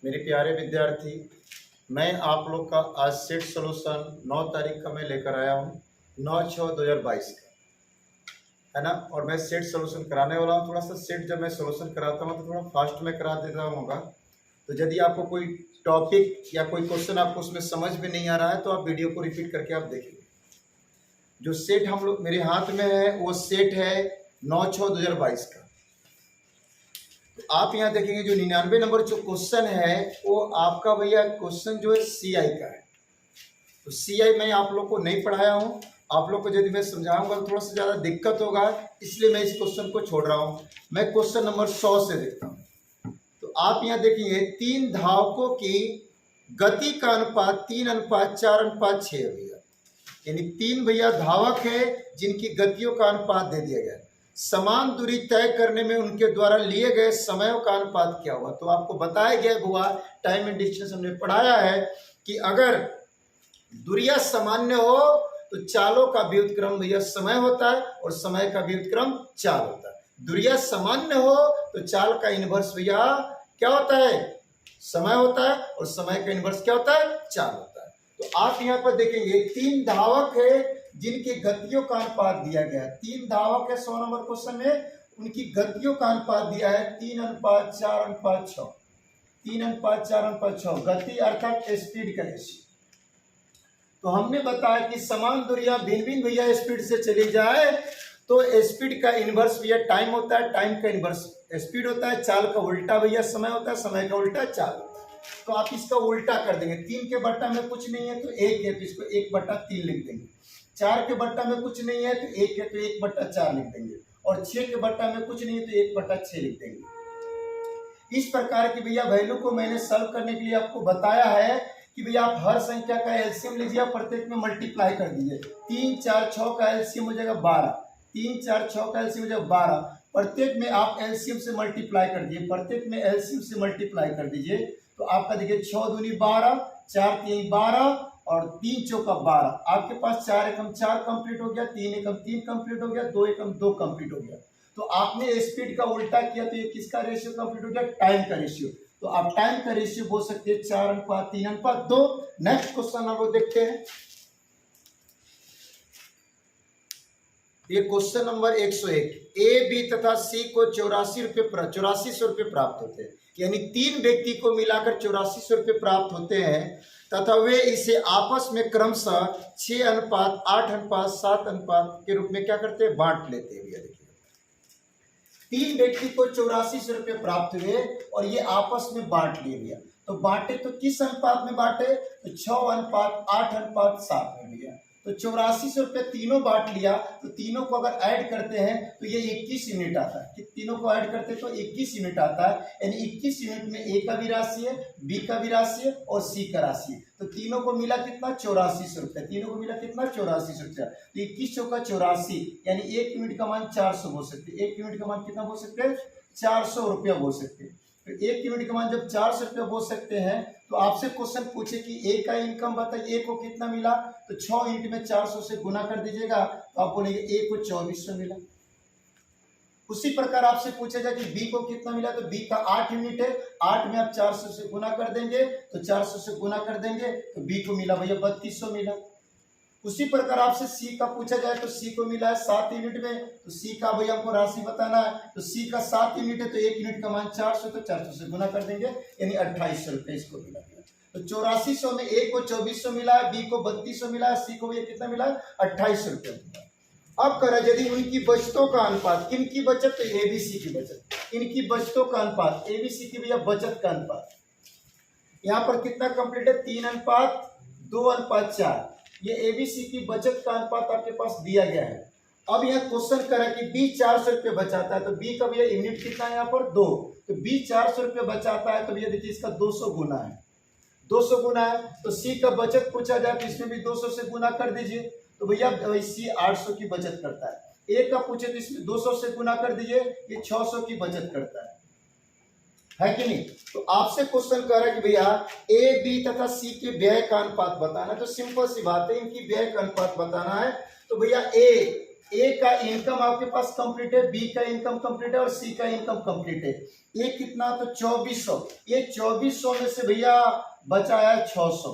मेरे प्यारे विद्यार्थी, मैं आप लोग का आज सेट सोल्यूशन 9 तारीख का मैं लेकर आया हूँ, 9/6/2022 का, है ना। और मैं सेट सोल्यूशन कराने वाला हूँ। थोड़ा सा सेट जब मैं सोल्यूशन कराता हूँ तो थोड़ा फास्ट में करा देता होगा। तो यदि आपको कोई टॉपिक या कोई क्वेश्चन आपको उसमें समझ में नहीं आ रहा है तो आप वीडियो को रिपीट करके आप देखिए। जो सेट हम लोग मेरे हाथ में है वो सेट है 9/6/2022 का। आप यहाँ देखेंगे जो 99 नंबर जो क्वेश्चन है वो आपका भैया क्वेश्चन जो है सीआई का है। तो सीआई मैं आप लोग को नहीं पढ़ाया हूँ। आप लोग को यदि मैं समझाऊंगा तो थोड़ा सा ज़्यादा दिक्कत होगा, इसलिए मैं इस क्वेश्चन को छोड़ रहा हूँ। मैं क्वेश्चन नंबर 100 से देखता हूँ। तो आप यहाँ देखेंगे 3 धावकों की गति का अनुपात 3:4:6 है भैया। यानी 3 भैया धावक है जिनकी गतियों का अनुपात दे दिया गया है। समान दूरी तय करने में उनके द्वारा लिए गए समयों का अनुपात क्या हुआ। तो आपको बताया गया हुआ, टाइम एंड डिस्टेंस हमने पढ़ाया है कि अगर दूरियां सामान्य हो तो चालों का व्युत्क्रम भैया समय होता है और समय का व्युत्क्रम चाल होता है। दूरियां सामान्य हो तो चाल का इनवर्स भैया क्या होता है, समय होता है, और समय का इनवर्स क्या होता है, चाल होता है। तो आप यहाँ पर देखेंगे 3 धावक है जिनकी गतियों का अनुपात दिया गया है। 3 धावक है 100 नंबर क्वेश्चन में, उनकी गतियों का अनुपात दिया है 3:4:6। 3:4:6 गति अर्थात स्पीड का रेशियो। तो हमने बताया कि समान दूरियां भिन्न भिन्न भैया स्पीड से चली जाए तो स्पीड का इनवर्स भैया टाइम होता है, टाइम का इनवर्स स्पीड होता है, चाल का उल्टा भैया समय होता है, समय का उल्टा चाल होता है। तो आप इसका उल्टा कर देंगे। 3 के बट्टा में कुछ नहीं है तो 1 है तो इसको 1/3 लिख देंगे। 4 के बट्टा में कुछ नहीं है तो 1 है तो 1/4 लिख देंगे। और 6 के बट्टा में कुछ नहीं है तो 1/6 लिख देंगे। इस प्रकार की भैया वैल्यू को मैंने सॉल्व करने के लिए आपको बताया है कि भैया आप हर संख्या का एलसीएम लीजिए, प्रत्येक में मल्टीप्लाई कर दीजिए। 3, 4, 6 का एलसीएम हो जाएगा 12। 3, 4, 6 का एलसीएम हो जाएगा 12। प्रत्येक में आप एलसीएम से मल्टीप्लाई कर दीजिए, प्रत्येक में एलसीएम से मल्टीप्लाई कर दीजिए। तो आपका देखिए 6 दूनी 12, 4 3 12 और 3 चौका 12। आपके पास 4 एकम 4 कंप्लीट हो गया, 3 एकम 3 कंप्लीट हो गया, 2 एकम 2 कंप्लीट हो गया। तो आपने स्पीड का उल्टा किया तो ये किसका रेशियो कंप्लीट हो गया, टाइम का रेशियो। तो आप टाइम का रेशियो बोल सकते हैं 4:3:2। नेक्स्ट क्वेश्चन हम लोग देखते हैं। ये क्वेश्चन नंबर 101। ए बी तथा सी को 8400 रुपये प्राप्त होते हैं। यानी 3 व्यक्ति को मिलाकर 8400 रुपये प्राप्त होते हैं तथा वे इसे आपस में क्रमशः 6:8:7 के रूप में क्या करते हैं, बांट लेते हैं। देखिए 3 व्यक्ति को 8400 रुपये प्राप्त हुए और ये आपस में बांट लिए गया। तो बांटे तो किस अनुपात में बांटे, तो 6:8:7 में लिया। तो 8400 रुपये तीनों बांट लिया। तो तीनों को अगर ऐड करते हैं तो ये 21 यूनिट आता है। कि तीनों को ऐड करते हैं तो 21 यूनिट आता है। यानी 21 यूनिट में ए का भी राशि है, बी का भी राशि है और सी का राशि है। तो तीनों को मिला कितना, 8400 रुपये। तीनों को मिला कितना, 8400 रुपया। तो 21 चौका 84, यानी 1 यूनिट का मान 400 बोल सकते हैं। 1 यूनिट का मान कितना बोल सकते हैं, 400 रुपया बोल सकते हैं। तो 1 यूनिट का मान जब 400 रुपया बोल सकते हैं तो आपसे क्वेश्चन पूछे कि ए का इनकम बताइए, ए को कितना मिला। तो 6 यूनिट में 400 से गुना कर दीजिएगा तो आप बोलेंगे ए को 2400 मिला। उसी प्रकार आपसे पूछा जाए कि बी को कितना मिला, तो बी का 8 यूनिट है। 8 में आप 400 से गुना कर देंगे, तो 400 से गुना कर देंगे तो बी को मिला भैया 3200 मिला। उसी प्रकार आपसे सी का पूछा जाए तो सी को मिला है 7 यूनिट में। तो सी का भैया हमको राशि बताना है। तो सी का 7 यूनिट है तो 1 यूनिट का मान 400, तो 400 से गुना कर देंगे, यानी 2800 रुपये इसको मिला। तो 8400 में ए को 2400 मिला है, बी को 3200 मिला है, सी को भैया कितना मिला है, 2800 रुपये मिला। अब करें यदि उनकी बचतों का अनुपात, किनकी बचत, तो एबीसी की बचत। इनकी बचतों का अनुपात, एबीसी की भैया बचत का अनुपात यहाँ पर कितना कंप्लीट है, 3:2:4। ये एबीसी की बचत का अनुपात आपके पास दिया गया है। अब यह क्वेश्चन करा कि बी 400 रुपये बचाता है। तो बी का भैया यूनिट कितना है यहाँ पर 2। तो बी 400 रुपये बचाता है तो भैया देखिए इसका 200 गुना है, 200 गुना है। तो सी का बचत पूछा जाए तो इसमें भी 200 से गुना कर दीजिए। तो भैया सी 800 की बचत करता है। ए का पूछे तो इसमें 200 से गुना कर दीजिए, ये 600 की बचत करता है कि नहीं। तो आपसे क्वेश्चन कर रहा है कि भैया ए बी तथा सी के व्यय का अनुपात बताना है। तो सिंपल सी बात है, इनकी व्यय का अनुपात बताना है। तो भैया ए ए का इनकम आपके पास कंप्लीट है, बी का इनकम कंप्लीट है और सी का इनकम कंप्लीट है। ये कितना, तो 2400। ये 2400 में से भैया बचा है 600,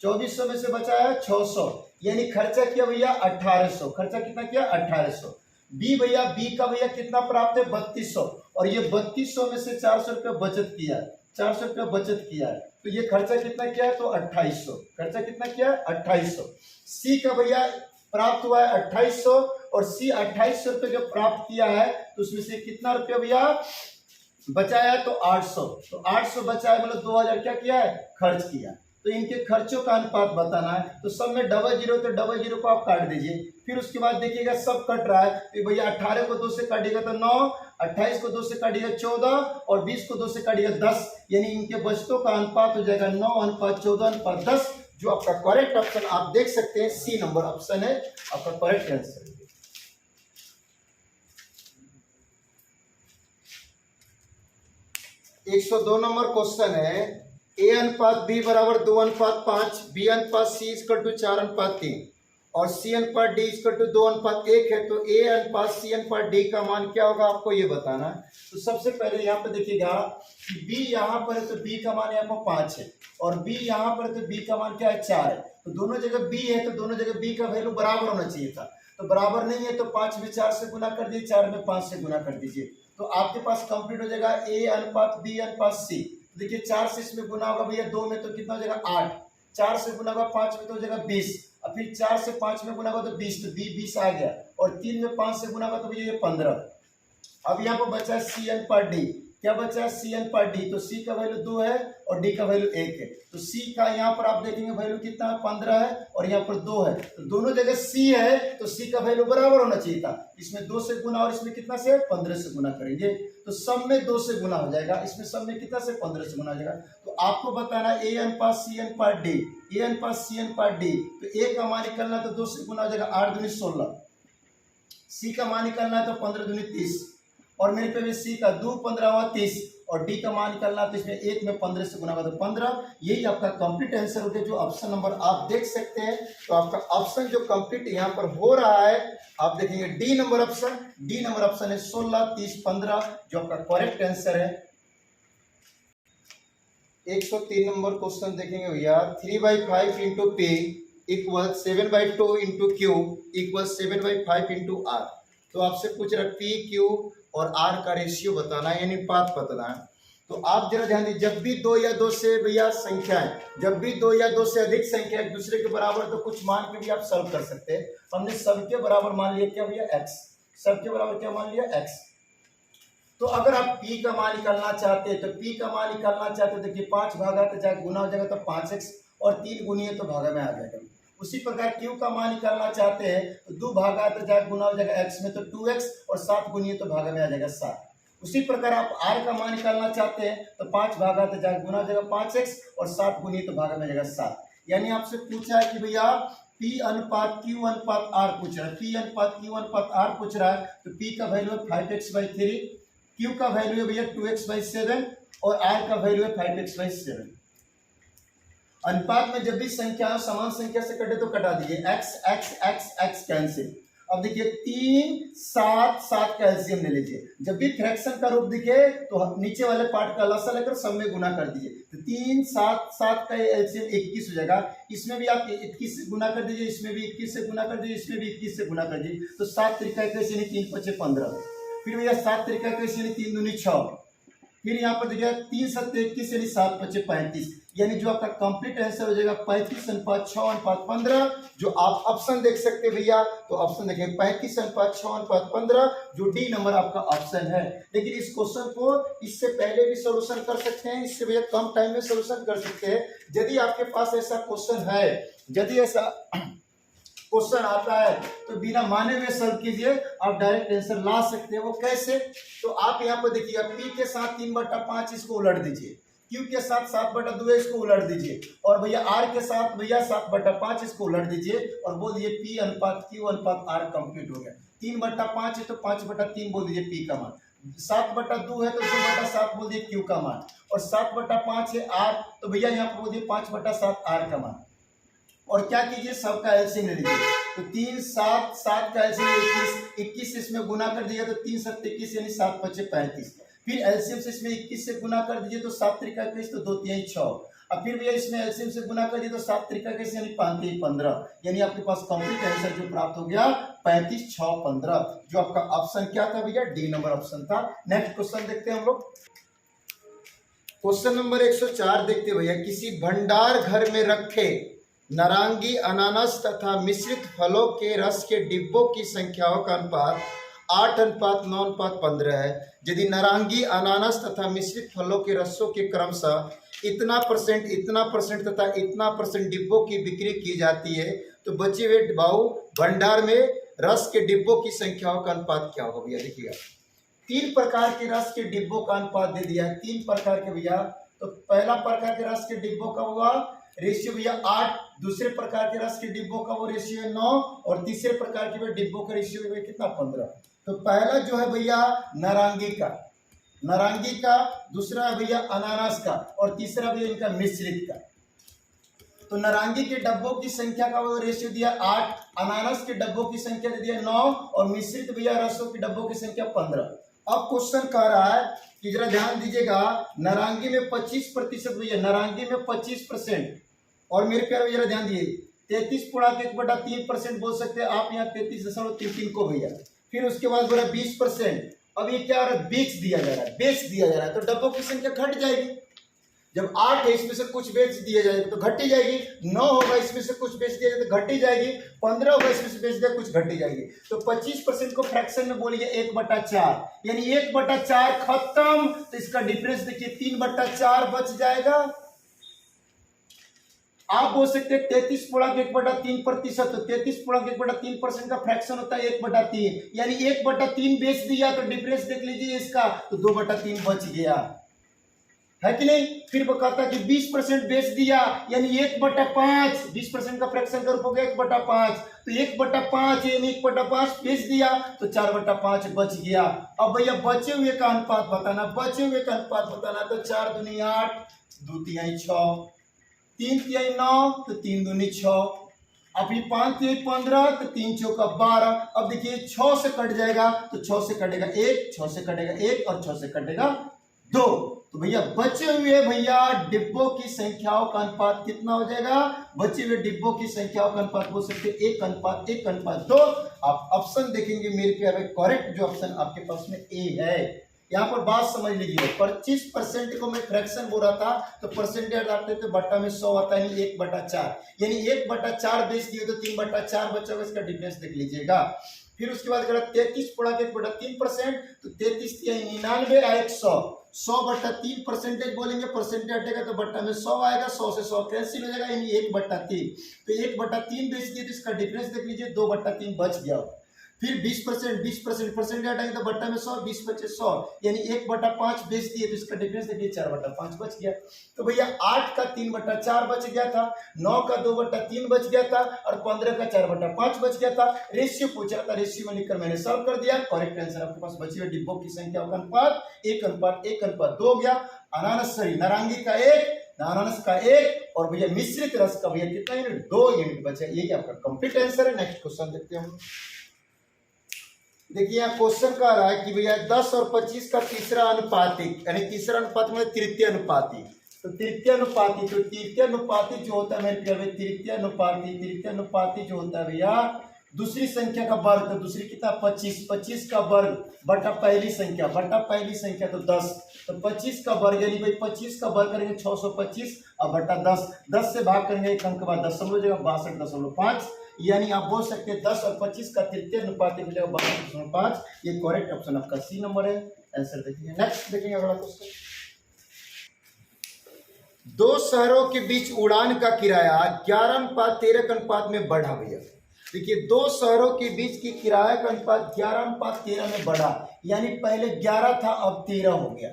2400 में से बचा है 600, यानी खर्चा किया भैया 1800। खर्चा कितना किया, 1800। बी भैया, बी का भैया कितना प्राप्त है, 3200, और ये 3200 में से 400 रुपया बचत किया है, 400 रुपया बचत किया है, तो ये खर्चा कितना किया है, तो 2800। खर्चा कितना किया है, 2800। सी का भैया प्राप्त हुआ है 2800, और सी 2800 रुपये जो प्राप्त किया है, तो उसमें से कितना रुपया भैया बचाया है, तो 800। तो 800 बचा है, मतलब 2000 क्या किया है, खर्च किया। तो इनके खर्चों का अनुपात बताना है, तो सब में 00, तो 00 को आप काट दीजिए। फिर उसके बाद देखिएगा सब कट रहा है, तो भैया 18 को 2 से काटिएगा तो 9, 28 को 2 से काटिएगा 14, और 20 को 2 से काटिएगा 10, यानी इनके बचतों का अनुपात हो जाएगा 9:14:10। जो आपका करेक्ट ऑप्शन आप देख सकते हैं, सी नंबर ऑप्शन है आपका करेक्ट आंसर। 102 नंबर क्वेश्चन है, ए अनुपात बी बराबर 2:5, बी अनुपात सी इक्वल टू 4:3 और सी अनुपात डी इक्वल टू 2:1 है, तो ए अनुपात सी अनुपात डी का मान क्या होगा, आपको ये बताना है। तो सबसे पहले यहाँ पे देखिएगा कि बी यहाँ पर है, तो बी का मान यहाँ पर 5 है, और बी यहाँ पर है, तो बी का मान क्या है, 4 है। तो दोनों जगह बी है, तो दोनों जगह बी का वैल्यू बराबर होना चाहिए था, तो बराबर नहीं है, तो 5 में 4 से गुना कर दीजिए, 4 में 5 से गुना कर दीजिए, तो आपके पास कंप्लीट हो जाएगा ए अनुपात बी अनुपात सी। देखिए 4 से इसमें गुना होगा भैया 2 में, तो कितना हो जाएगा 8, 4 से गुना होगा 5 में, तो हो जाएगा 20, और फिर 4 से 5 में गुना होगा तो 20, तो 20 आ गया, और 3 में 5 से गुना होगा तो भैया ये 15। अब यहाँ पर बचा है सी अनुपात डी, क्या बचा है, सी अनुपात डी, तो सी का वैल्यू 2 है और डी का वैल्यू 1 है, तो सी का यहाँ पर आप देखेंगे वैल्यू कितना है, 15 है, और यहाँ पर 2 है, तो दोनों जगह सी है, तो सी का वैल्यू बराबर होना चाहिए था। इसमें 2 से गुना और इसमें कितना से 15 से गुना करेंगे, तो सब में 2 से गुना हो जाएगा, इसमें सब में कितना से 15 से गुना हो जाएगा। तो आपको बताना ए अनुपात सी अनुपात डी, ए अनुपात सी अनुपात डी, तो ए का मान निकलना तो 2 से गुना हो जाएगा, 8 दूनी 16, सी का मान निकलना है तो 15 दूनी 30, और मेरे पे भी सी का 2 15 हुआ 30, और डी का मान निकलना तो इसमें 1 में 15 से गुना होगा तो 15। यही आपका कंप्लीट आंसर हो गया, जो ऑप्शन नंबर आप देख सकते हैं। तो आपका ऑप्शन जो कंप्लीट यहाँ पर हो रहा है, आप देखेंगे D number option, D number option है 16, 30, 15, जो आपका करेक्ट आंसर है। 103 नंबर क्वेश्चन देखेंगे भैया, 3/5 into p equal 7/2 into q equal 7/5 into r. तो आपसे पूछ रहा है पी क्यू और आर का रेशियो बताना है, यानी अनुपात बताना है। तो आप जरा ध्यान दीजिए, जब भी 2 या 2 से भैया संख्या है, जब भी 2 या 2 से अधिक संख्या एक दूसरे के बराबर, तो कुछ मान के भी आप सॉल्व कर सकते हैं। हमने सबके बराबर मान लिया क्या भैया, x, सबके बराबर क्या मान लिया, x। तो अगर आप p का मान निकालना चाहते हैं, तो p का मान निकालना चाहते हैं, देखिए 5 भागा तो जाए गुना हो जाएगा तो 5x, और 3 गुनी तो भागा में आ जाएगा। उसी प्रकार q का मान निकालना चाहते हैं, तो 2 भागा तो जाए गुना हो जाएगा x में, तो 2x, और 7 गुनी तो भागा में आ जाएगा 7। उसी प्रकार आप r का मान निकालना चाहते हैं, तो 5 भागा तो जाए गुना हो जाएगा 5x, और 7 गुनी तो भागा में आ जाएगा 7। यानी आपसे पूछा है कि भैया p अनुपात q अनुपात r पूछ रहा है, p अनुपात q अनुपात r पूछ रहा है, तो p का वैल्यू है 5x/3, q का वैल्यू है भैया 2x/7, और r का वैल्यू है 5x/7। अनुपात में जब भी संख्या समान संख्या से कटे तो कटा दीजिए, x x x x cancel. अब देखिए 3 7 7 का एलसीएम ले लीजिए, जब भी फ्रैक्शन का रूप दिखे तो नीचे वाले पार्ट का लसा लेकर सब में गुना कर दीजिए, तो 3 7 7 का एलसीएम 21 हो जाएगा। इसमें भी आप 21 से गुना कर दीजिए, इसमें भी 21 से गुना कर दीजिए, इसमें भी 21 से गुना कर दीजिए, तो 7 त्रिका 21 यानी 3 5 15। फिर भैया 7 त्रिका 21 यानी 3 दूनी 6। फिर यहाँ पर देखिए 3 7 21 यानी 7 5 35, यानी जो आपका कंप्लीट आंसर हो जाएगा 35:6:15। जो आप ऑप्शन देख सकते हैं भैया, तो ऑप्शन देखें 35:6:15, जो डी नंबर आपका ऑप्शन है। लेकिन इस क्वेश्चन को इससे पहले भी सोल्यूशन कर सकते हैं, इससे भैया कम टाइम में सोल्यूशन कर सकते हैं। यदि आपके पास ऐसा क्वेश्चन है, यदि ऐसा क्वेश्चन आता है, तो बिना माने हुए सॉल्व कीजिए, आप डायरेक्ट आंसर ला सकते हैं। वो कैसे, तो आप यहाँ पर देखिए p के साथ 3/5 इसको उलट दीजिए, q के साथ 7/2 इसको उलट दीजिए, और भैया r के साथ भैया 7/5 इसको उलट दीजिए, और बोल दीजिए p अनुपात q अनुपात r कंप्लीट हो गया। 3/5 है तो 5/3 बोल दीजिए p का मान, 7/2 है तो 2/7 बोल दिए q का मान, और 7/5 है r, तो भैया यहाँ पर बोल दिए 5/7 r का मान। और क्या कीजिए, सबका एलसीएम ले लीजिए। तो 3 7 7 का एलसीएम 21, 21 इसमें गुना कर दिया तो 3 7 21 यानी 7 5 35। फिर एलसीएम से इसमें 21 से गुना कर दीजिए तो 7 3 21 तो 2 3 6। अब फिर भैया इसमें एलसीएम से गुना कर दिए तो 7 3 21 यानी 5 3 15, यानी आपके पास कंप्लीट आंसर जो प्राप्त हो गया 35 6 15, जो आपका ऑप्शन क्या था भैया, डी नंबर ऑप्शन था। नेक्स्ट क्वेश्चन देखते हैं हम लोग। क्वेश्चन नंबर 104 देखते भैया, किसी भंडार घर में रखे नारंगी, अनानास तथा मिश्रित फलों के रस के डिब्बों की संख्याओं का अनुपात 8:9:15 है। यदि नारंगी, अनानास तथा मिश्रित फलों के रसों के क्रमशः इतना परसेंट तथा इतना परसेंट डिब्बों की बिक्री की जाती है, तो बचे हुए भंडार में रस के डिब्बों की संख्याओं का अनुपात क्या होगा भैया। देखिएगा 3 प्रकार के रस के डिब्बों का अनुपात दे दिया है, 3 प्रकार के भैया। तो पहला प्रकार के रस के डिब्बों का होगा रेशियो भैया 8, दूसरे प्रकार के रस के डिब्बों का वो रेशियो है 9, और तीसरे प्रकार के डिब्बों का रेशियो है कितना 15। तो पहला जो है भैया नारंगी का, दूसरा है भैया अनानास का, और तीसरा भैया इनका मिश्रित का। तो नारंगी के डब्बों की संख्या का वो रेशियो दिया 8, अनानास के डब्बों की संख्या दे दिया 9, और मिश्रित भैया रसों के डब्बों की संख्या 15। अब क्वेश्चन कह रहा है कि जरा ध्यान दीजिएगा, नारंगी में 25% भैया, नारंगी में 25%, और मेरे प्यारे जरा ध्यान दिए 33/1/3% बोल सकते हैं आप यहाँ 33.33 को भैया। फिर उसके बाद बोला 20%। अब ये क्या हो रहा है, बेच दिया जा रहा है, तो डब्बों की संख्या घट जाएगी। जब 8 है इसमें से कुछ बेच दिया जाएगा तो घट ही जाएगी, 9 होगा इसमें से कुछ बेच दिया जाए तो घट ही जाएगी, 15 होगा इसमें से बेच दिया कुछ घट ही जाएगी। तो 25% को फ्रैक्शन में बोलिए 1/4, यानी 1/4 खत्म। तो इसका डिफरेंस देखिए 3/4 बच जाएगा। आप बोल सकते हैं 33/1/3%, तो 33/1/3% का फ्रैक्शन होता है 1/3, यानी 1/3 बेच दिया तो डिफरेंस देख लीजिए इसका, तो 2/3 बच गया है कि नहीं। फिर वो कहता है कि 20% बेच दिया, यानी 1/5, 20% का फ्रैक्शन का रूप हो गया 1/5, तो 1/5 यानी 1/5 बेच दिया तो 4/5 बच गया। अब भैया बचे हुए का अनुपात बताना, तो 4 दूनी 8, 2 तिहाई 6, 3 तिहाई 9, तो 3 दूनी 6, अभी 5 तिहाई 15, तो 3 चौका 12। अब देखिए 6 से कट जाएगा, तो 6 से कटेगा 1, 6 से कटेगा 1, और 6 से कटेगा 2। तो भैया बचे हुए भैया डिब्बों की संख्याओं का अनुपात कितना हो जाएगा, बचे हुए डिब्बों की संख्याओं का अनुपात बोल सकते 1:1:2। आप ऑप्शन देखेंगे मेरे प्यारे, करेक्ट जो ऑप्शन आपके पास में ए है। यहाँ पर बात समझ लीजिए, 25% को मैं फ्रैक्शन बोल रहा था, तो परसेंटेज डालते थे बट्टा में 100 आता है, 1/4, यानी 1/4 बेच दिए तो 3/4 बचा होगा। इसका डिफरेंस देख लीजिएगा। फिर उसके बाद अगर 33/1/3%, तो 33 यानी 99 आ 100, 100/3 परसेंटेज बोलेंगे, परसेंटेज हटेगा तो बट्टा में 100 आएगा, 100 से 100 कैंसिल हो जाएगा, यानी 1/3। तो 1/3 बेच दिए तो इसका डिफरेंस देख लीजिए 2/3 बच गया। फिर 20% परसेंटेज हटाएंगे तो बट्टा में 100, 20 बचे 100, यानी 1/5 बेच दिए तो इसका डिफरेंस देखिए 4/5 बच गया। तो भैया 8 का 3/4 बच गया था, 9 का 2/3 बच गया था, और 15 का 4/5 बच गया था। रेशियो पूछा था, रेशियो में लिखकर मैंने सॉल्व कर दिया। करेक्ट आंसर आपके पास बचे हुए डिब्बों की संख्या का अनुपात 1:1:2 हो गया। नारंगी का 1, अनानास का 1, और भैया मिश्रित रस का भैया कितना यूनिट, 2 यूनिट बचा। यही आपका कंप्लीट आंसर है। नेक्स्ट क्वेश्चन देखते हैं हम। देखिए यहाँ क्वेश्चन कह रहा है कि भैया 10 और 25 का तीसरा अनुपातिक, यानी तीसरा अनुपात मतलब तृतीय अनुपाती। तो तृतीय अनुपाती जो होता है मेरे प्यारे, तृतीय अनुपाती जो होता है भैया दूसरी संख्या का वर्ग, तो दूसरी कितना 25 का वर्ग बटा पहली संख्या तो 10, तो 25 का वर्ग, यानी भाई 25 का वर्ग करेंगे 625, और बटा 10 से भाग करेंगे एक अंक बाद 10 हो जाएगा 62.5, यानी आप बोल सकते हैं 10 और 25 का तृतीय अनुपात हो जाएगा 62.5। ये करेक्ट ऑप्शन आपका सी नंबर है। आंसर देखिए। नेक्स्ट देखेंगे अगला क्वेश्चन। 2 शहरों के बीच उड़ान का किराया 11:13 के अनुपात में बढ़ा भैया। देखिए 2 शहरों के बीच की किराया का अनुपात 11:13 में बढ़ा, यानी पहले 11 था अब 13 हो गया,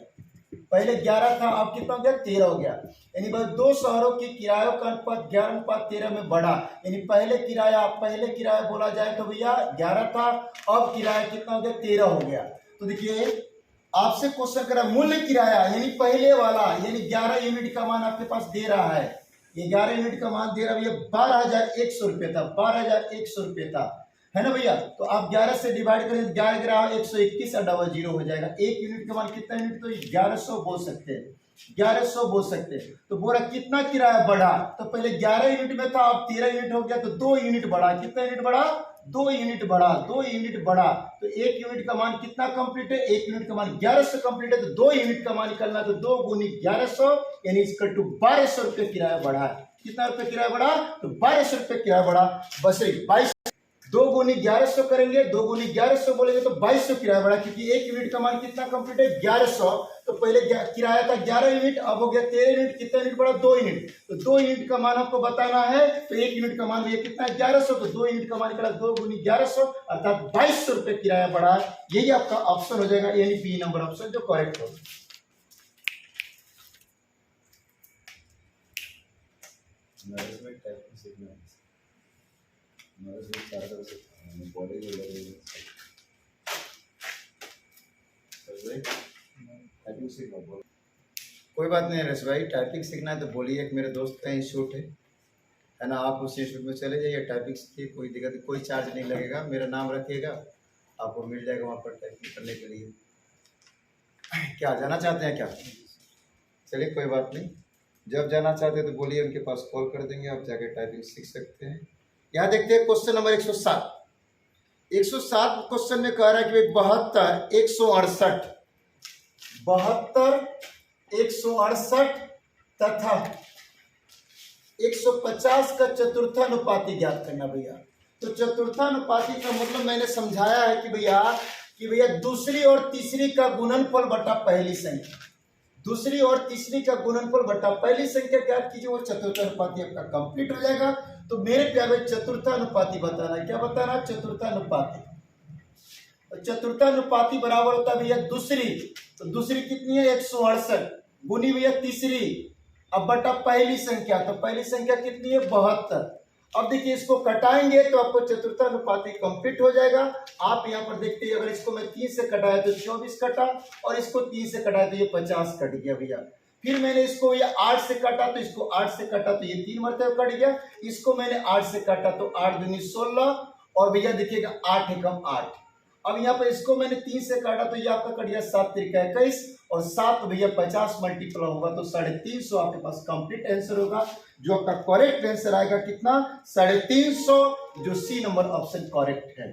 पहले 11 था अब कितना हो गया 13 हो गया। यानी बस 2 शहरों की किरायों का अनुपात 11:13 में बढ़ा, यानी पहले किराया बोला जाए तो भैया 11 था, अब किराया कितना हो गया 13 हो गया। तो देखिए आपसे क्वेश्चन करा मूल्य किराया, यानी पहले वाला, यानी 11 यूनिट का मान आपके पास दे रहा है, ये 11 यूनिट का मान दे रहा भैया 12,100 रुपये था, 12,100 रुपये था, है ना भैया। तो आप 11 से डिवाइड करें, 11 11 121 और डबल जीरो हो जाएगा। एक यूनिट का मान कितना यूनिट, तो 1100 बोल सकते हैं, 1100 बोल सकते हैं। तो बोला कितना किराया बढ़ा, तो पहले 11 यूनिट में था, अब 13 यूनिट हो गया, तो 2 यूनिट बढ़ा। कितना यूनिट बढ़ा, 2 यूनिट बढ़ा, 2 यूनिट बढ़ा। तो एक यूनिट का मान कितना कंप्लीट है, एक यूनिट का मान 1100 कंप्लीट है, तो 2 यूनिट का मान निकलना, तो 2 गुनी 1100 यानी इक्वल टू 1200 रुपये किराया बढ़ा। कितना रुपये किराया बढ़ा, तो 1200 रुपये किराया बढ़ा। बस 22 2 गुनी 1100 करेंगे, 2 गुनी 1100 बोलेंगे तो 2200 किराया बढ़ा, क्योंकि एक यूनिट का मान कितना कंप्लीट है, 1100। तो पहले किराया था 11 यूनिट, अब हो गया 13 यूनिट। कितना यूनिट बढ़ा, 2 यूनिट। तो 2 यूनिट का मान आपको बताना है, तो एक यूनिट का मान भैया कितना है, 1100। तो 2 यूनिट का मान निकला 2 गुनी 1100 अर्थात 2200 रुपये किराया बढ़ा। यही आपका ऑप्शन हो जाएगा, यानी बी नंबर ऑप्शन जो करेक्ट होगा। कोई बात नहीं नरेश भाई, टाइपिंग सीखना है तो बोलिए, एक मेरे दोस्त का इंस्टीट्यूट है ना, आप उस इंस्टीट्यूट में चले जाइए, टाइपिंग सीखिए, कोई दिक्कत, कोई चार्ज नहीं लगेगा, मेरा नाम रखिएगा, आपको मिल जाएगा वहाँ पर टाइपिंग करने के लिए। क्या जाना चाहते हैं क्या, चलिए कोई बात नहीं, जब जाना चाहते हैं तो बोलिए, उनके पास कॉल कर देंगे, आप जाके टाइपिंग सीख सकते हैं। यहाँ देखते हैं क्वेश्चन नंबर 107। 107 क्वेश्चन में कह रहा है कि 72 168 तथा 150 का चतुर्थानुपाती ज्ञात करना भैया। तो चतुर्थानुपाती का मतलब मैंने समझाया है कि भैया दूसरी और तीसरी का गुणनफल बटा पहली संख्या, दूसरी और तीसरी का गुणनफल बटा पहली संख्या ज्ञात कीजिए, वो चतुर्थानुपाती आपका कंप्लीट हो जाएगा। तो मेरे प्यारे चतुर्थानुपाती बताना है, क्या बताना है, चतुर्थानुपाती। चतुर्थानुपाती बराबर होता है भैया दूसरी, तो दूसरी कितनी है 168 गुनी भैया तीसरी, अब बटा पहली संख्या, तो पहली संख्या कितनी है 72। अब देखिए इसको कटाएंगे तो आपको चतुर्थानुपाती कंप्लीट हो जाएगा। आप यहाँ पर देखते हैं, अगर इसको मैं 3 से कटाया तो 24 कटा, और इसको 3 से कटाया तो ये 50 कट गया भैया। फिर मैंने इसको ये 8 से काटा, तो इसको 8 से काटा तो ये 3 मरतबा कट गया। इसको मैंने 8 से काटा तो 8 दूनी 16, और भैया देखिएगा 8 एकम 8। अब यहाँ पर इसको मैंने 3 से काटा तो ये आपका कट गया 7 त्रिका 21, और 7 भैया 50 मल्टीपल होगा तो 350 आपके पास कंप्लीट आंसर होगा। जो आपका करेक्ट आंसर आएगा कितना, 350, जो सी नंबर ऑप्शन करेक्ट है।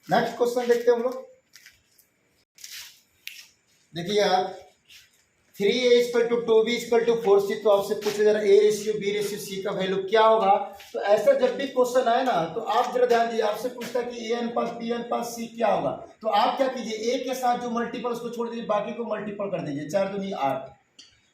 नेक्स्ट क्वेश्चन देखते हैं हम लोग। देखिए यार 3a = 2b = 4c, तो आपसे पूछा जा रहा है a ratio b ratio c का वैल्यू क्या होगा। तो ऐसा जब भी क्वेश्चन आए ना, तो आप जरा ध्यान दीजिए, आपसे पूछता है कि a अनुपात b अनुपात c क्या होगा। तो आप क्या कीजिए, a के साथ जो मल्टीपल उसको छोड़ दीजिए, बाकी को मल्टीपल कर दीजिए, 4 दूनी 8।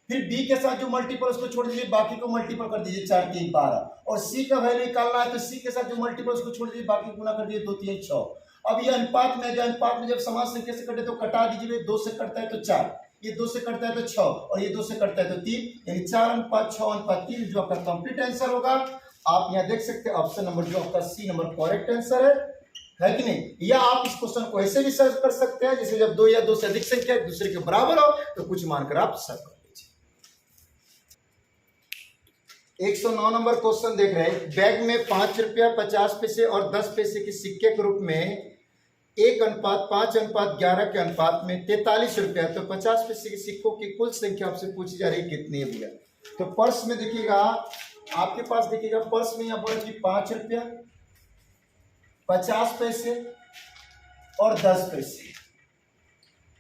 फिर b के साथ जो मल्टीपल उसको छोड़ दीजिए, बाकी को मल्टीपल कर दीजिए, 4 3 12। और c का वैल्यू निकालना है, तो c के साथ जो मल्टीपल उसको छोड़ दीजिए, बाकी गुना कर दीजिए, 2 3 6। अब ये अनुपात में जब समान संख्या से कटे तो कटा दीजिए, 2 से कटता है तो 4, ये 2 से कटता है तो 6, और ये 2 से कटता है तो 3, यानी 4 अनुपात 6 अनुपात 3 जो आपका कंप्लीट आंसर होगा। आप यहाँ देख सकते हैं ऑप्शन नंबर जो आपका सी नंबर करेक्ट आंसर है कि नहीं। या आप इस क्वेश्चन को ऐसे भी सर्च कर सकते हैं, जैसे जब 2 या 2 से अधिक संख्या एक दूसरे के बराबर हो तो कुछ मानकर आप सर्च कर लीजिए। 109 नंबर क्वेश्चन देख रहे हैं। बैग में 5 रुपया 50 पैसे और 10 पैसे के सिक्के के रूप में 1:5:11 के अनुपात में 43 रुपया, तो 50 पैसे के सिक्कों की कुल संख्या आपसे पूछी जा रही है कितनी है भैया। तो पर्स में देखिएगा, आपके पास देखिएगा पर्स में यहाँ पर 5 रुपया 50 पैसे और 10 पैसे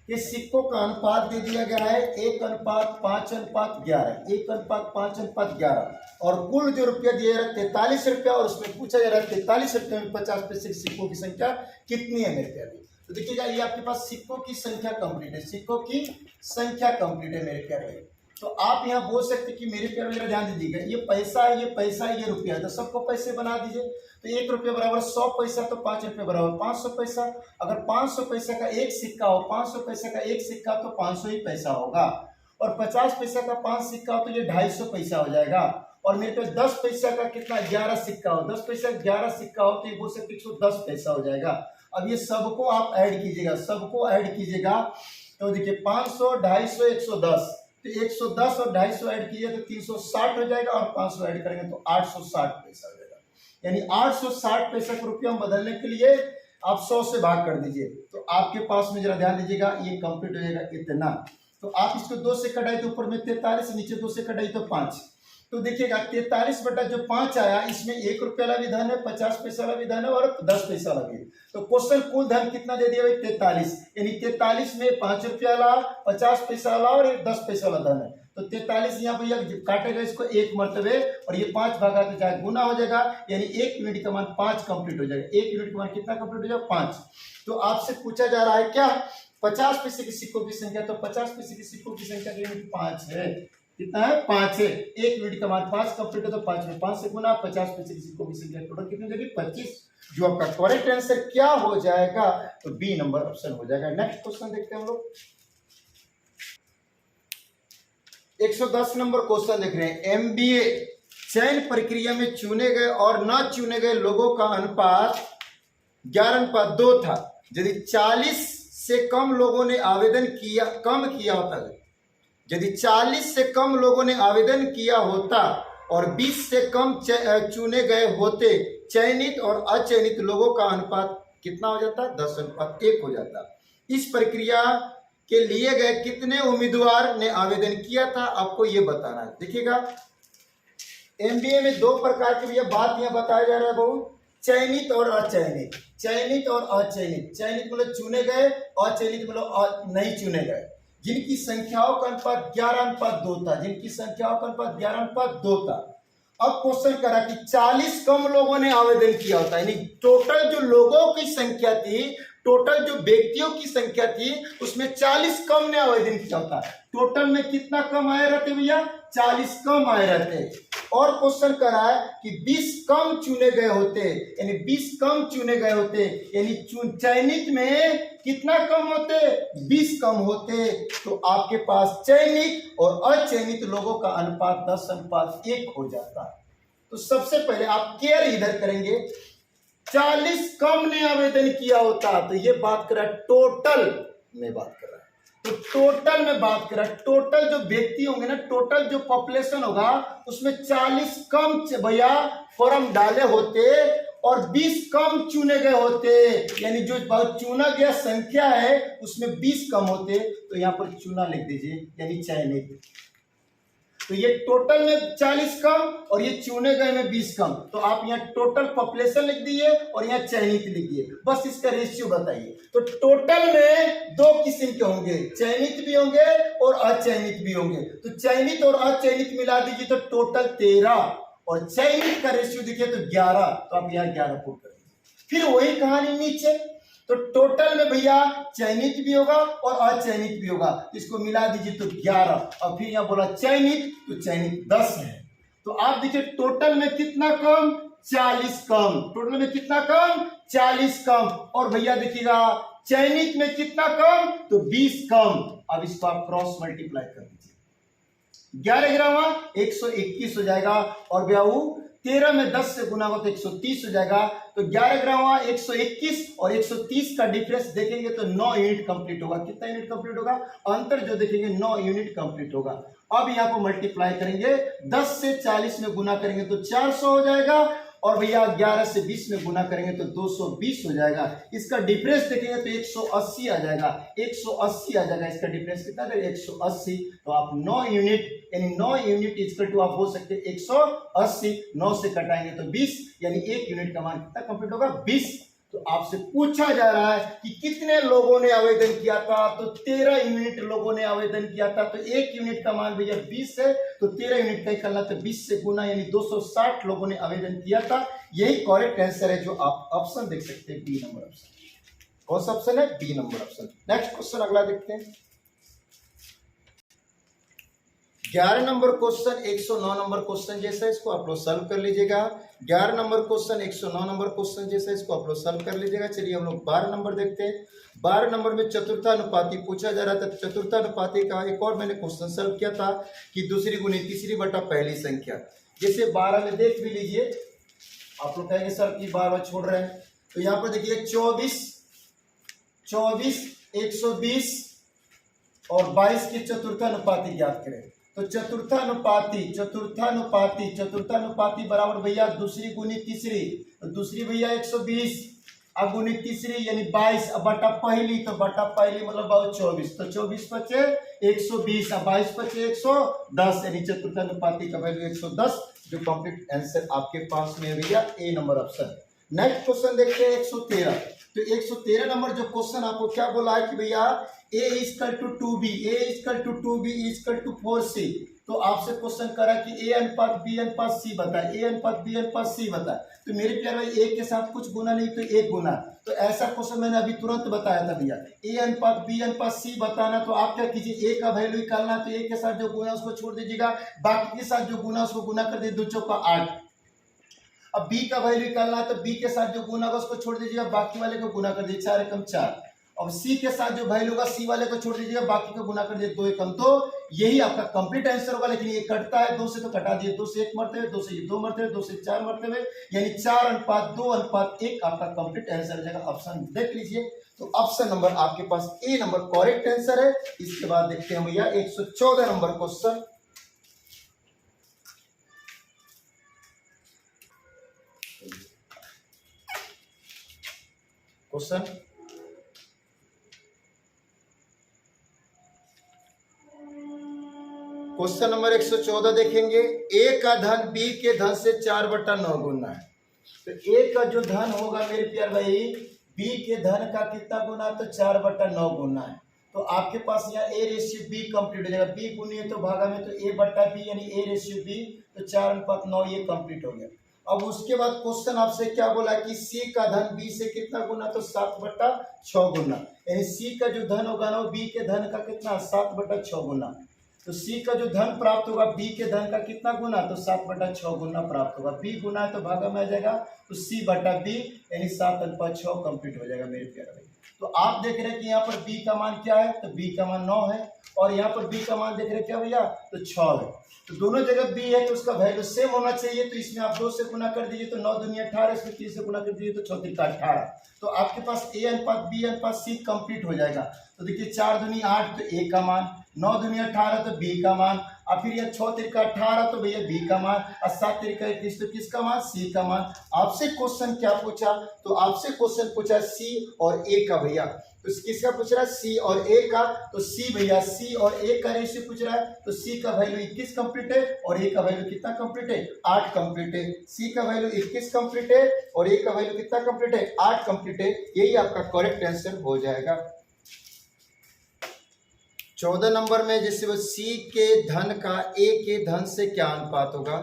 के सिक्कों का अनुपात दे दिया गया है 1:5:11, 1:5:11, और कुल जो रुपया दिया जा रहा है 43 रुपया, और उसमें पूछा जा रहा है 43 रुपये में 50 पैसे के सिक्कों की संख्या कितनी है मेरे प्यारे। तो देखिएगा ये आपके पास सिक्कों की संख्या कंप्लीट है, सिक्कों की संख्या कंप्लीट है मेरे प्यारे। तो आप यहाँ बोल सकते कि मेरे प्यारे मेरा ध्यान दीजिएगा, ये पैसा है, ये पैसा है, ये रुपया है, तो सबको पैसे बना दीजिए। तो 1 रुपया बराबर 100 पैसा, तो 5 रुपये बराबर 500 पैसा। अगर 500 पैसा का एक सिक्का हो, 500 पैसा का एक सिक्का तो 500 ही पैसा होगा, और 50 पैसा का 5 सिक्का हो तो ये 250 पैसा हो जाएगा। और मेरे पास 10 पैसा का कितना 11 सिक्का हो, 10 पैसा 11 सिक्का हो तो ये बोल सकते 110 पैसा हो जाएगा। अब ये सबको आप ऐड कीजिएगा, सबको ऐड कीजिएगा, तो देखिए 500 250 110, तो 110 और 250 ऐड किए तो 360 हो जाएगा, और 500 ऐड करेंगे तो 860 पैसा हो जाएगा। यानी 860 पैसा को रुपया में बदलने के लिए आप 100 से भाग कर दीजिए, तो आपके पास में जरा ध्यान दीजिएगा, ये कंप्लीट हो जाएगा इतना। तो आप इसको 2 से कटाई तो ऊपर में 43, नीचे 2 से कटाई तो 5, तो देखिएगा 43 बटा जो 5 आया, इसमें 1 रुपये वाला भी धन है, 50 पैसा वाला भी धन है और 10 पैसा वाला भी। तो क्वेश्चन कुल धन कितना दे दिया भाई 43, यानी 43 में 5 रुपया वाला, 50 पैसा वाला और 10 पैसा वाला धन है। तो 43 यहाँ भैया काटेगा इसको 1 मरतबे, और ये 5 भागा तो जाए गुना हो जाएगा, यानी 1 यूनिट का मान 5 कंप्लीट हो जाएगा। 1 यूनिट का मान कितना कंप्लीट हो जाएगा 5। तो आपसे पूछा जा रहा है क्या 50 पैसे के सिक्कों की संख्या, तो 50 पैसे के सिक्कों की संख्या की यूनिट 5 है। कितना है 5 है। 1 यूनिट का मान 5 कंप्लीट है, तो 5 में 5 से गुना, 50 पैसे की सिक्कों की संख्या टोटल कितनी हो जाएगी 25। जो आपका करेक्ट आंसर क्या हो जाएगा, तो बी नंबर ऑप्शन हो जाएगा। नेक्स्ट क्वेश्चन देखते हैं हम लोग। 110 नंबर क्वेश्चन देख रहे हैं। एमबीए चयन प्रक्रिया में चुने गए और न चुने गए लोगों का अनुपात 11:2 था। यदि 40 से कम लोगों ने आवेदन किया होता, यदि 40 से कम लोगों ने आवेदन किया होता और 20 से कम चुने गए होते, चयनित और अचयनित लोगों का अनुपात कितना हो जाता? 10:1 हो जाता। इस प्रक्रिया के लिए गए कितने उम्मीदवार ने आवेदन किया था, आपको ये बताना है। देखिएगा एमबीए में 2 प्रकार की भैया बात यहाँ बताया जा रहा है बहुत, चयनित और अचयनित। चयनित और अचयनित, चयनित मतलब चुने गए, अचयनित मतलब नहीं चुने गए, जिनकी संख्याओं का अनुपात 11:2 था, जिनकी संख्याओं का अनुपात 11:2 था। अब क्वेश्चन करा कि 40 कम लोगों ने आवेदन किया होता, यानी टोटल जो लोगों की संख्या थी, टोटल जो व्यक्तियों की संख्या थी, उसमें 40 कम ने आवेदन किया होता। टोटल में कितना कम आए रहते भैया? 40 कम आए रहते। और क्वेश्चन करा है कि 20 कम चुने गए होते, यानी 20 कम चुने गए होते, यानी चयनित में कितना कम होते? 20 कम होते। तो आपके पास चयनित और अचयनित लोगों का अनुपात 10:1 हो जाता। तो सबसे पहले आप केयर इधर करेंगे, 40 कम ने आवेदन किया होता, तो ये बात कर रहा है टोटल में बात कर रहा है। तो टोटल में बात कर रहा है, टोटल जो व्यक्ति होंगे ना, टोटल जो पॉपुलेशन होगा, उसमें 40 कम भैया फॉर्म डाले होते और 20 कम चुने गए होते, यानी जो चुना गया संख्या है उसमें 20 कम होते। तो यहाँ पर चुना लिख दीजिए, यानी चयनित। तो ये टोटल में 40 कम और ये चुने गए में 20 कम। तो आप यहाँ टोटल पॉपुलेशन लिख दिए और यहाँ चयनित लिख दिए, बस इसका रेशियो बताइए। तो टोटल में 2 किस्म के होंगे, चयनित भी होंगे और अचयनित भी होंगे। तो चयनित और अचयनित मिला दीजिए तो टोटल 13, और चयनित का रेशियो देखिए तो 11। तो आप यहाँ 11 पुट कर दीजिए। फिर वही कहानी नीचे, तो टोटल में भैया चयनित भी होगा और अचयनित भी होगा, इसको मिला दीजिए तो 11। और फिर यहाँ बोला चयनित, तो चयनित 10 है। तो आप देखिए टोटल में कितना कम? 40 कम। टोटल में कितना कम? 40 कम। और भैया देखिएगा चयनित में कितना कम? तो 20 कम। अब इसको आप क्रॉस मल्टीप्लाई कर दीजिए, 11 121 हो जाएगा, और भैया 13 में 10 से गुना हो तो 130 हो जाएगा। तो 11 121 और 130 का डिफरेंस देखेंगे तो 9 यूनिट कंप्लीट होगा। कितना यूनिट कंप्लीट होगा? अंतर जो देखेंगे 9 यूनिट कंप्लीट होगा। अब यहाँ को मल्टीप्लाई करेंगे, 10 से 40 में गुना करेंगे तो 400 हो जाएगा, और भैया 11 से 20 में गुना करेंगे तो 220 हो जाएगा। इसका डिफरेंस देखेंगे तो 180 आ जाएगा, 180 आ जाएगा। इसका डिफरेंस कितना है? 180। तो आप 9 यूनिट, यानी 9 यूनिट इक्वल टू आप बोल सकते हैं 180। 9 से कटाएंगे तो 20, यानी 1 यूनिट का मान कितना कंप्लीट होगा? 20। तो आपसे पूछा जा रहा है कि कितने लोगों ने आवेदन किया था, तो 13 यूनिट लोगों ने आवेदन किया था। तो 1 यूनिट का मान भैया 20 है, तो 13 यूनिट का निकलना, तो 20 से गुना, यानी 260 लोगों ने आवेदन किया था। यही करेक्ट आंसर है, जो आप ऑप्शन देख सकते हैं, बी नंबर ऑप्शन। कौन सा ऑप्शन है? B number option. Next question अगला देखते हैं। 11 नंबर क्वेश्चन 109 नंबर क्वेश्चन जैसा, इसको आप लोग सॉल्व कर लीजिएगा। 11 नंबर क्वेश्चन 109 नंबर क्वेश्चन जैसा, इसको आप लोग सॉल्व कर लीजिएगा। चलिए हम लोग 12 नंबर देखते हैं। 12 नंबर में चतुर्थानुपाती पूछा जा रहा था। चतुर्थानुपाती का एक और मैंने क्वेश्चन सॉल्व किया था कि दूसरी गुनी तीसरी बटा पहली संख्या। जैसे 12 में देख भी लीजिए, आप लोग कहेंगे सर कि 12 छोड़ रहे हैं, तो यहाँ पर देखिए 24, 120 और 22 की चतुर्थानुपाती ज्ञात करें। तो चतुर्थानुपाती बराबर भैया दूसरी गुनी तीसरी, तो दूसरी भैया 120 अगुनी तीसरी यानी 22 अब बटा पहली, तो बटा पहली मतलब 24, तो 24 बचे 120 अब 22 बचे 110 यानी चतुर्थानुपाती का वैल्यू 110, जो कंप्लीट आंसर आपके पास में है भैया ए नंबर ऑप्शन। नेक्स्ट क्वेश्चन देखते हैं 113। तो 113 नंबर जो क्वेश्चन आपको क्या बोला है कि भैया a equal to 2b, a equal to 2b equal to 4c। तो आपसे क्वेश्चन करा कि a अनुपात b अनुपात c बताए, a अनुपात b अनुपात c बताए। तो मेरे प्यार भाई एक के साथ कुछ गुना नहीं तो एक गुना, तो ऐसा क्वेश्चन मैंने अभी तुरंत बताया था भैया। a अनुपात b अनुपात c बताना, तो आप क्या कीजिए a का वैल्यू निकालना, तो a के साथ जो गुना उसको छोड़ दीजिएगा, बाकी के साथ जो गुना उसको गुना कर दीजिए, 2 चौका 8। अब b का वैल्यू निकालना है, तो b के साथ जो गुना होगा उसको छोड़ दीजिएगा, बाकी वाले को गुना कर दीजिए, 4 एकम 4। अब c के साथ जो वैल्यू होगा c वाले को छोड़ दीजिएगा, बाकी को गुना कर दीजिए, 2 एकम 2। यही आपका कंप्लीट आंसर होगा। लेकिन ये कटता है 2 से, तो कटा दिए, 2 से 1 मरते हुए, 2 से 2 मरते हुए, 2 से 4 मरते हुए, यानी 4:2:1 आपका कंप्लीट आंसर हो जाएगा। ऑप्शन देख लीजिए। तो ऑप्शन नंबर आपके पास ए नंबर करेक्ट आंसर है। इसके बाद देखते हैं भैया 114 नंबर क्वेश्चन। क्वेश्चन नंबर 114 देखेंगे। ए का धन बी के धन से 4/9 गुना है। तो ए का जो धन होगा मेरे प्यार भाई बी के धन का कितना गुना, तो 4/9 गुना है। तो आपके पास यहाँ ए रेशियो बी कंप्लीट हो जाएगा, बी गुनी है तो भागा में, तो ए बटा बी यानी ए रेशियो बी, तो 4:9 ये कंप्लीट हो गया। अब उसके बाद क्वेश्चन आपसे क्या बोला कि सी का धन बी से कितना गुना, तो 7/6 गुना, यानी सी का जो धन होगा ना वो बी के धन का कितना, 7/6 गुना। तो सी का जो धन प्राप्त होगा बी के धन का कितना गुना, तो 7/6 गुना प्राप्त होगा। बी गुना है तो भागा में आ जाएगा, तो सी बटा बी यानी 7/6 कंप्लीट हो जाएगा मेरे प्यारे भाई। तो आप देख रहे हैं कि यहाँ पर बी का मान क्या है, तो बी का मान 9 है, और यहाँ पर बी का मान देख रहे हैं क्या भैया, तो 6 है। तो दोनों जगह बी है तो उसका वैल्यू सेम होना चाहिए। तो इसमें आप 2 से गुना कर दीजिए तो 9 दूनी 18, इसमें 3 से गुना कर दीजिए तो 6 3 18। तो आपके पास ए अनुपात बी अनुपात सी कंप्लीट हो जाएगा। तो देखिए 4 दूनी 8 तो ए का मान, 9 दूनी 18 तो बी का मान, और फिर यह 6 3 18 तो भैया बी का मान, और 7 3 21 तो किसका मान, सी का मान। आपसे क्वेश्चन क्या पूछा, तो आपसे क्वेश्चन पूछा सी और ए का भैया। तो किसका पूछ रहा है, सी और ए का। तो सी भैया सी और ए का रेशियो पूछ रहा है, तो सी का वैल्यू 21 कंप्लीट है और ए का वैल्यू कितना कंप्लीट है, 8 कंप्लीट है। सी का वैल्यू 21 कंप्लीट है और ए का वैल्यू कितना कंप्लीट है, 8 कंप्लीट है। यही आपका करेक्ट आंसर हो जाएगा। 14 नंबर में जैसे वो सी के धन का ए के धन से क्या अनुपात होगा,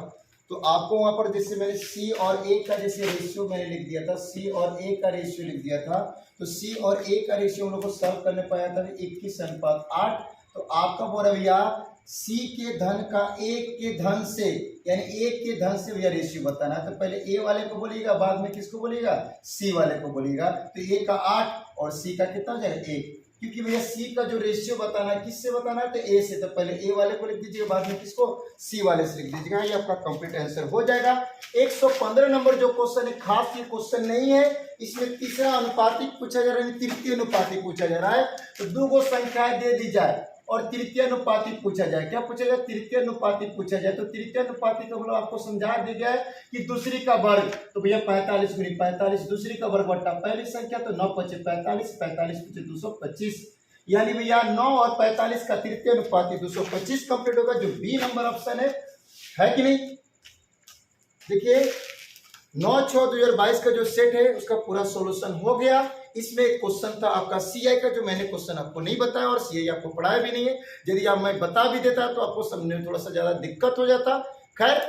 तो आपको वहां पर जैसे मैंने सी और ए का जैसे रेशियो मैंने लिख दिया था, सी और ए का रेशियो लिख दिया था। तो सी और ए का रेशियो हम लोग को सॉल्व करने पाया था 21:8। तो आपका बोल रहा भैया सी के धन का ए के धन से, यानी ए के धन से भैया रेशियो बताना है। तो पहले ए वाले को बोलिएगा, बाद में किसको बोलिएगा, सी वाले को बोलिएगा। तो ए का 8 और सी का कितना हो जाएगा 1, क्योंकि भैया सी का जो रेशियो बताना है किससे बताना है, तो ए से। तो पहले ए वाले को लिख दीजिएगा, बाद में किसको, सी वाले से लिख दीजिएगा। ये आपका कंप्लीट आंसर हो जाएगा। 115 नंबर जो क्वेश्चन है, खास ये क्वेश्चन नहीं है, इसमें तीसरा अनुपातिक पूछा जा रहा है, तृतीय अनुपातिक पूछा जा रहा है। तो 2 संख्याएं दे दी जाए और तृतीय अनुपातिक पूछा जाए। क्या पूछा जाए, तृतीय अनुपातिक पूछा जाए। तो तृतीय अनुपातिक का मतलब आपको समझा दिया गया है कि दूसरी का वर्ग, तो भैया 45 गुनी 45, दूसरी का वर्ग बट्टा पहली संख्या, तो 9 5 45, 45 5 225, यानी भैया 9 और 45 का तृतीय अनुपातिक 225 कंप्लीट होगा, जो बी नंबर ऑप्शन है कि नहीं। देखिए 9/6/2022 का जो सेट है उसका पूरा सॉल्यूशन हो गया। इसमें एक क्वेश्चन था आपका सीआई का, जो मैंने क्वेश्चन आपको नहीं बताया और सीआई आपको पढ़ाया भी नहीं है। यदि आप मैं बता भी देता तो आपको समझने में थोड़ा सा ज्यादा दिक्कत हो जाता। खैर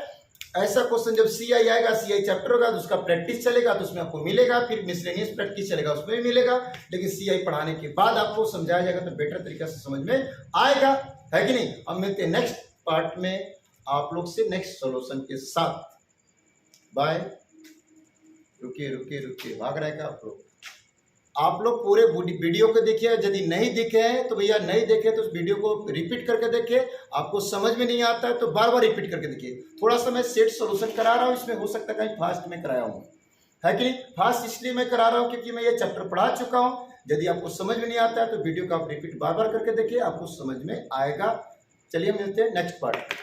ऐसा क्वेश्चन जब सीआई आएगा, सीआई चैप्टर होगा तो उसका प्रैक्टिस चलेगा, तो उसमें आपको मिलेगा, फिर मिसलेनियस प्रैक्टिस चलेगा उसमें भी मिलेगा। लेकिन सीआई पढ़ाने के बाद आपको समझाया जाएगा तो बेटर तरीके से समझ में आएगा, है कि नहीं। अब मिलते हैं नेक्स्ट पार्ट में आप लोग से नेक्स्ट सोल्यूशन के साथ। बाय। रुकिए भाग रहे का आप लोग पूरे वीडियो को देखिए। यदि नहीं देखे हैं तो भैया नहीं देखे तो उस वीडियो को रिपीट करके देखिए। आपको समझ में नहीं आता है तो बार बार रिपीट करके देखिए। थोड़ा सा मैं सेट सॉल्यूशन करा रहा हूँ, इसमें हो सकता है कहीं फास्ट में कराया हूँ, है कि नहीं। फास्ट इसलिए मैं करा रहा हूँ क्योंकि मैं ये चैप्टर पढ़ा चुका हूँ। यदि आपको समझ में नहीं आता है तो वीडियो को आप रिपीट बार बार करके देखिए, आपको समझ में आएगा। चलिए मिलते हैं नेक्स्ट पार्ट।